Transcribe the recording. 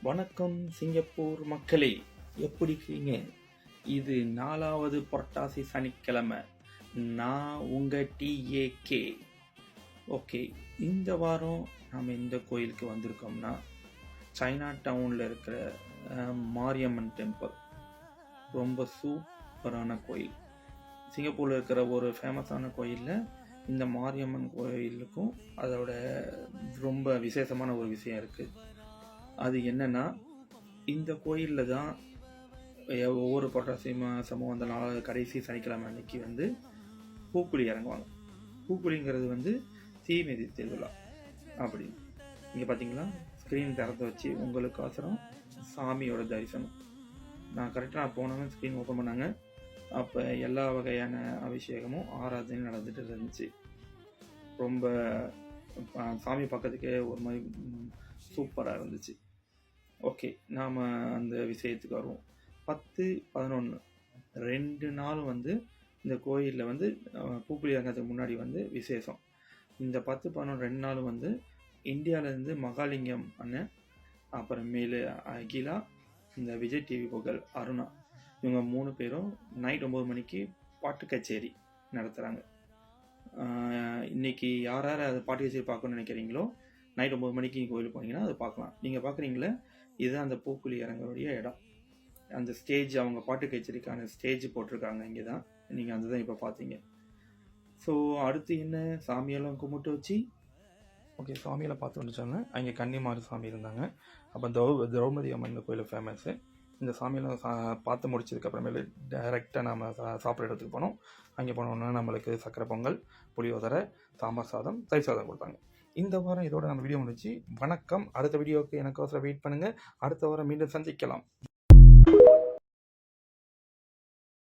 வணக்கம் சிங்கப்பூர் மக்களே, எப்படி இருக்கீங்க? இது 4வது புரட்டாசி சனிக்கிழமை. நான் உங்க TAK. ஓகே, இந்த வாரம் நாம் எந்த கோயிலுக்கு வந்திருக்கோம்னா சைனா டவுனில் இருக்கிற மாரியம்மன் டெம்பிள். ரொம்ப சூப்பரான கோயில். சிங்கப்பூரில் இருக்கிற ஒரு ஃபேமஸான கோயிலில் இந்த மாரியம்மன் கோயிலுக்கும் அதோட ரொம்ப விசேஷமான ஒரு விஷயம் இருக்குது. அது என்னன்னா, இந்த கோயிலில் தான் ஒவ்வொரு புரட்டாசி மாதமும் அந்த கடைசி சனிக்கிழமை அன்னைக்கு வந்து பூக்குழி இறங்குவாங்க. பூக்குழிங்கிறது வந்து தீமிதி திருவிழா அப்படின்னு. இங்கே பார்த்தீங்களா, ஸ்க்ரீன் திறந்து வச்சு உங்களுக்கோசரம் சாமியோட தரிசனம். நான் கரெக்டாக போனவங்க ஸ்க்ரீன் ஓப்பன் பண்ணாங்க. அப்போ எல்லா வகையான அபிஷேகமும் ஆராதனையும் நடந்துட்டு இருந்துச்சு. ரொம்ப சாமி பார்க்கறதுக்கே ஒரு மாதிரி சூப்பராக இருந்துச்சு. ஓகே, நாம் அந்த விஷயத்துக்கு வருவோம். 10, 11 2 நாளும் வந்து இந்த கோயிலில் வந்து பூக்குழி இறங்கிறதுக்கு முன்னாடி வந்து விசேஷம். இந்த 10, 11 2 நாளும் வந்து இந்தியாவிலேருந்து மகாலிங்கம் அண்ணன், அப்புறமேலு அகிலா, இந்த விஜய் டிவி புகழ் அருணா, இவங்க 3 பேரும் நைட் 9 மணிக்கு பாட்டு கச்சேரி நடத்துகிறாங்க. இன்றைக்கி யார் யார் அது பாட்டு கச்சேரி பார்க்கணும்னு நினைக்கிறீங்களோ நைட் 9 மணிக்கு கோயிலுக்கு போனீங்கன்னா அதை பார்க்கலாம். நீங்கள் பார்க்குறீங்களே, இதுதான் அந்த பூக்குழி இறங்குறடைய இடம். அந்த ஸ்டேஜ், அவங்க பாட்டு கச்சேரிக்கான ஸ்டேஜ் போட்டிருக்காங்க. இங்கே தான் நீங்கள் அதுதான் இப்போ பார்த்தீங்க. ஸோ அடுத்து என்ன, சாமியெல்லாம் கும்பிட்டு வச்சு ஓகே, சாமியெல்லாம் பார்த்து வந்துச்சாங்க. அங்கே கன்னிமாரி சாமி இருந்தாங்க. அப்போ திரௌபதி அம்மன் கோயில் ஃபேமஸ்ஸு. இந்த சாமியெல்லாம் பார்த்து முடிச்சதுக்கப்புறமேலு டைரெக்டாக நம்ம சாப்பிட்ற இடத்துக்கு போனோம். அங்கே போனோன்னா நம்மளுக்கு சக்கரை பொங்கல், புளியோதரை, சாம்பார் சாதம், தயிர் சாதம் கொடுத்தாங்க. இந்த வாரம் இதோட நம்ம வீடியோ முடிச்சு. வணக்கம். அடுத்த வீடியோவுக்கு எனக்கோசரம் வெயிட் பண்ணுங்கள். அடுத்த வாரம் மீண்டும் சந்திக்கலாம்.